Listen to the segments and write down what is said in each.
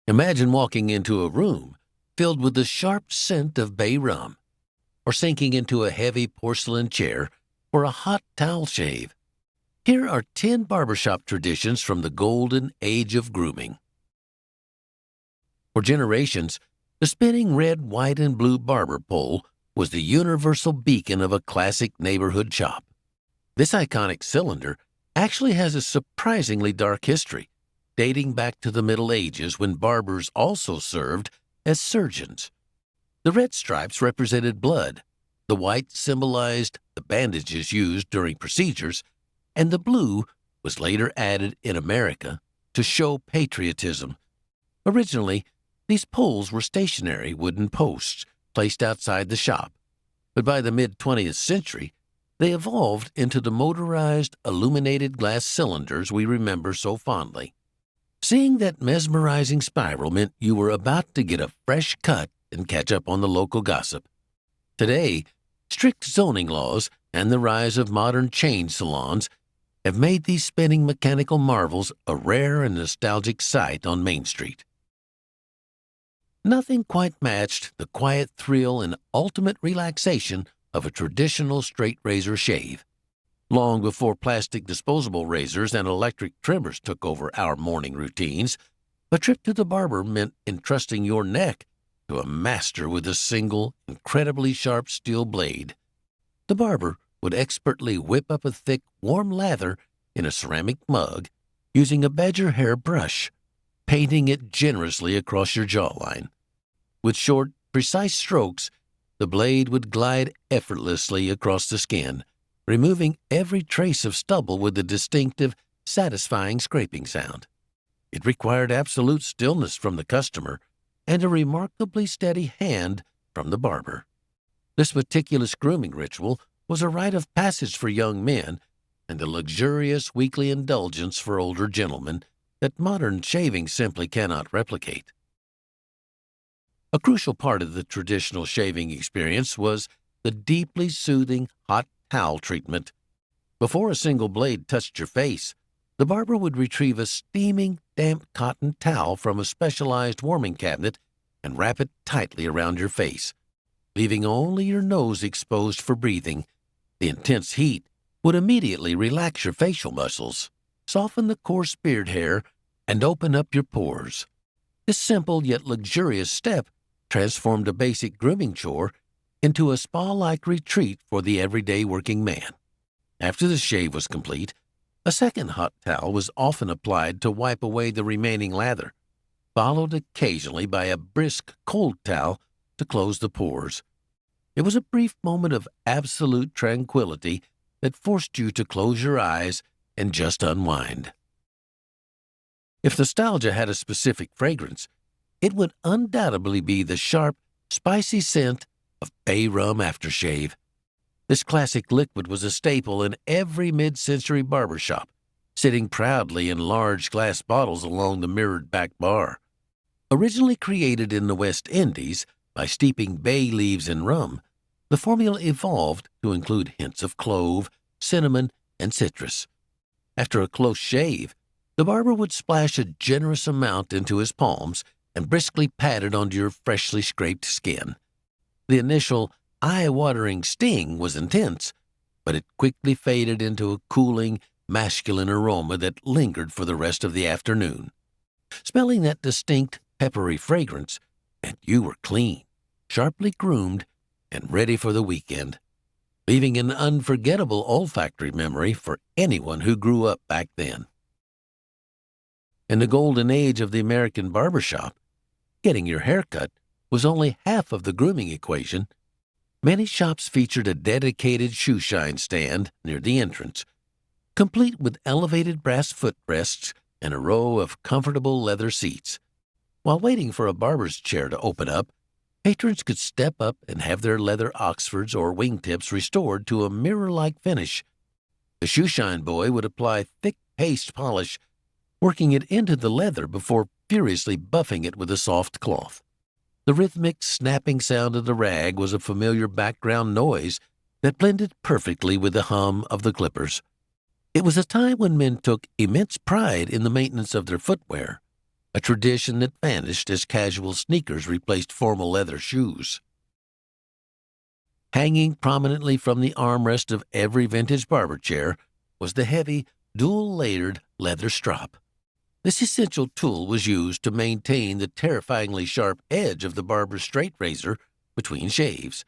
Imagine walking into a room filled with the sharp scent of bay rum, or sinking into a heavy porcelain chair for a hot towel shave. Here are 10 barbershop traditions from the golden age of grooming. For generations, the spinning red, white, and blue barber pole was the universal beacon of a classic neighborhood shop. This iconic cylinder actually has a surprisingly dark history, dating back to the Middle Ages when barbers also served as surgeons. The red stripes represented blood, the white symbolized the bandages used during procedures, and the blue was later added in America to show patriotism. Originally, these poles were stationary wooden posts placed outside the shop, but by the mid-20th century, they evolved into the motorized, illuminated glass cylinders we remember so fondly. Seeing that mesmerizing spiral meant you were about to get a fresh cut and catch up on the local gossip. Today, strict zoning laws and the rise of modern chain salons have made these spinning mechanical marvels a rare and nostalgic sight on Main Street. Nothing quite matched the quiet thrill and ultimate relaxation of a traditional straight razor shave. Long before plastic disposable razors and electric trimmers took over our morning routines, a trip to the barber meant entrusting your neck to a master with a single, incredibly sharp steel blade. The barber would expertly whip up a thick, warm lather in a ceramic mug using a badger hair brush, painting it generously across your jawline. With short, precise strokes, the blade would glide effortlessly across the skin, removing every trace of stubble with a distinctive, satisfying scraping sound. It required absolute stillness from the customer and a remarkably steady hand from the barber. This meticulous grooming ritual was a rite of passage for young men and a luxurious weekly indulgence for older gentlemen that modern shaving simply cannot replicate. A crucial part of the traditional shaving experience was the deeply soothing hot towel treatment. Before a single blade touched your face, the barber would retrieve a steaming, damp cotton towel from a specialized warming cabinet and wrap it tightly around your face, leaving only your nose exposed for breathing. The intense heat would immediately relax your facial muscles, soften the coarse beard hair, and open up your pores. This simple yet luxurious step transformed a basic grooming chore into a spa-like retreat for the everyday working man. After the shave was complete, a second hot towel was often applied to wipe away the remaining lather, followed occasionally by a brisk cold towel to close the pores. It was a brief moment of absolute tranquility that forced you to close your eyes and just unwind. If nostalgia had a specific fragrance, it would undoubtedly be the sharp, spicy scent of bay rum aftershave. This classic liquid was a staple in every mid-century barbershop, sitting proudly in large glass bottles along the mirrored back bar. Originally created in the West Indies by steeping bay leaves in rum, the formula evolved to include hints of clove, cinnamon, and citrus. After a close shave, the barber would splash a generous amount into his palms and briskly pat it onto your freshly scraped skin. The initial, eye-watering sting was intense, but it quickly faded into a cooling, masculine aroma that lingered for the rest of the afternoon. Smelling that distinct, peppery fragrance, and you were clean, sharply groomed, and ready for the weekend, leaving an unforgettable olfactory memory for anyone who grew up back then. In the golden age of the American barbershop, getting your hair cut was only half of the grooming equation. Many shops featured a dedicated shoeshine stand near the entrance, complete with elevated brass footrests and a row of comfortable leather seats. While waiting for a barber's chair to open up, patrons could step up and have their leather oxfords or wingtips restored to a mirror-like finish. The shoeshine boy would apply thick paste polish, working it into the leather before furiously buffing it with a soft cloth. The rhythmic, snapping sound of the rag was a familiar background noise that blended perfectly with the hum of the clippers. It was a time when men took immense pride in the maintenance of their footwear, a tradition that vanished as casual sneakers replaced formal leather shoes. Hanging prominently from the armrest of every vintage barber chair was the heavy, dual-layered leather strop. This essential tool was used to maintain the terrifyingly sharp edge of the barber's straight razor between shaves.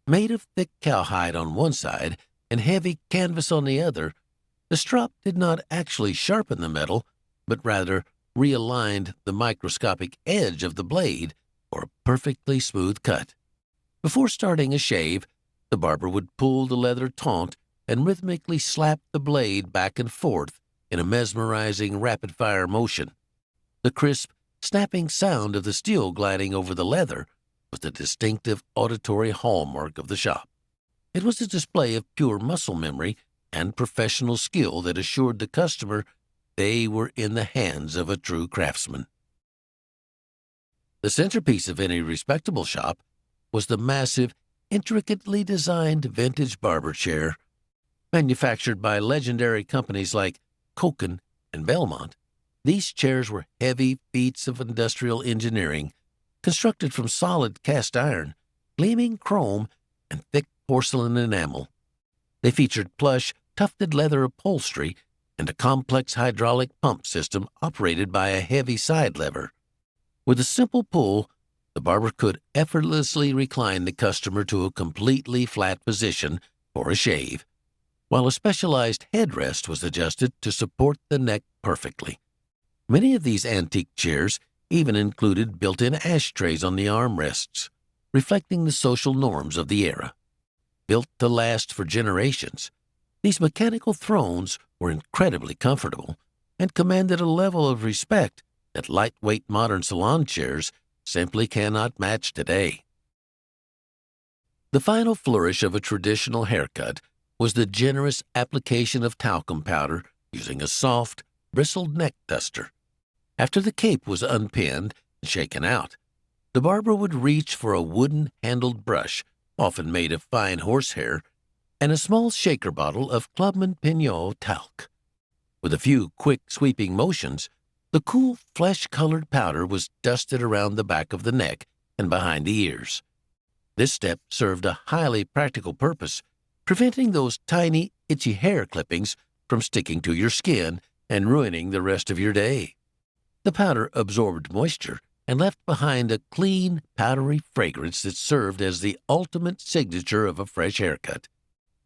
Made of thick cowhide on one side and heavy canvas on the other, the strop did not actually sharpen the metal, but rather realigned the microscopic edge of the blade for a perfectly smooth cut. Before starting a shave, the barber would pull the leather taunt and rhythmically slap the blade back and forth in a mesmerizing rapid-fire motion. The crisp, snapping sound of the steel gliding over the leather was the distinctive auditory hallmark of the shop. It was a display of pure muscle memory and professional skill that assured the customer they were in the hands of a true craftsman. The centerpiece of any respectable shop was the massive, intricately designed vintage barber chair. Manufactured by legendary companies like Koken and Belmont, these chairs were heavy feats of industrial engineering, constructed from solid cast iron, gleaming chrome, and thick porcelain enamel. They featured plush, tufted leather upholstery and a complex hydraulic pump system operated by a heavy side lever. With a simple pull, the barber could effortlessly recline the customer to a completely flat position for a shave, while a specialized headrest was adjusted to support the neck perfectly. Many of these antique chairs even included built-in ashtrays on the armrests, reflecting the social norms of the era. Built to last for generations, these mechanical thrones were incredibly comfortable and commanded a level of respect that lightweight modern salon chairs simply cannot match today. The final flourish of a traditional haircut was the generous application of talcum powder using a soft, bristled neck duster. After the cape was unpinned and shaken out, the barber would reach for a wooden-handled brush, often made of fine horsehair, and a small shaker bottle of Clubman Pignot talc. With a few quick, sweeping motions, the cool, flesh-colored powder was dusted around the back of the neck and behind the ears. This step served a highly practical purpose, preventing those tiny, itchy hair clippings from sticking to your skin and ruining the rest of your day. The powder absorbed moisture and left behind a clean, powdery fragrance that served as the ultimate signature of a fresh haircut.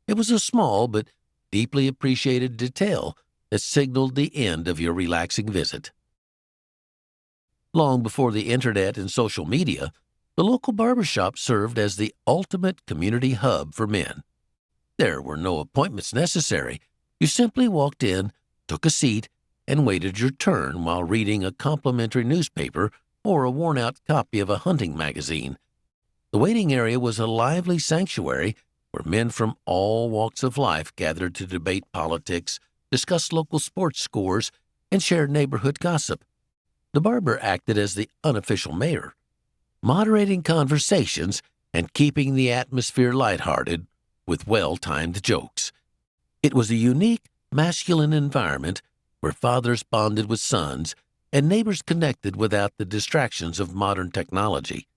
It was a small but deeply appreciated detail that signaled the end of your relaxing visit. Long before the internet and social media, the local barbershop served as the ultimate community hub for men. There were no appointments necessary. You simply walked in, took a seat, and waited your turn while reading a complimentary newspaper or a worn-out copy of a hunting magazine. The waiting area was a lively sanctuary where men from all walks of life gathered to debate politics, discuss local sports scores, and share neighborhood gossip. The barber acted as the unofficial mayor, moderating conversations and keeping the atmosphere lighthearted with well-timed jokes. It was a unique, masculine environment where fathers bonded with sons and neighbors connected without the distractions of modern technology.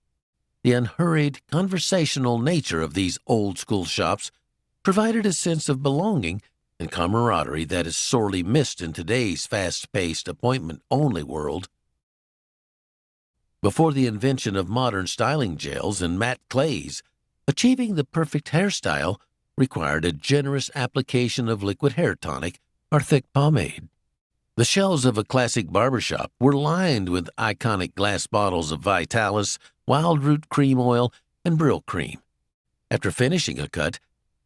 The unhurried, conversational nature of these old-school shops provided a sense of belonging and camaraderie that is sorely missed in today's fast-paced, appointment-only world. Before the invention of modern styling gels and matte clays, achieving the perfect hairstyle required a generous application of liquid hair tonic or thick pomade. The shelves of a classic barbershop were lined with iconic glass bottles of Vitalis, Wild Root Cream Oil, and Brill Cream. After finishing a cut,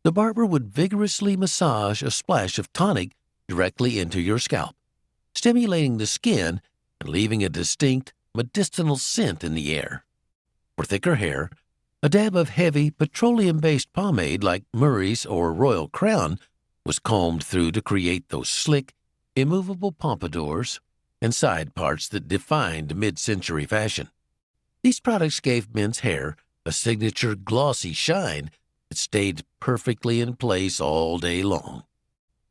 the barber would vigorously massage a splash of tonic directly into your scalp, stimulating the skin and leaving a distinct medicinal scent in the air. For thicker hair, a dab of heavy petroleum-based pomade like Murray's or Royal Crown was combed through to create those slick, immovable pompadours and side parts that defined mid-century fashion. These products gave men's hair a signature glossy shine that stayed perfectly in place all day long.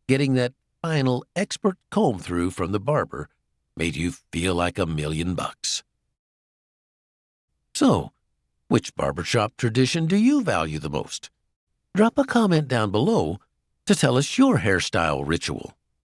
Getting that final expert comb-through from the barber made you feel like $1,000,000. So, which barbershop tradition do you value the most? Drop a comment down below to tell us your hairstyle ritual.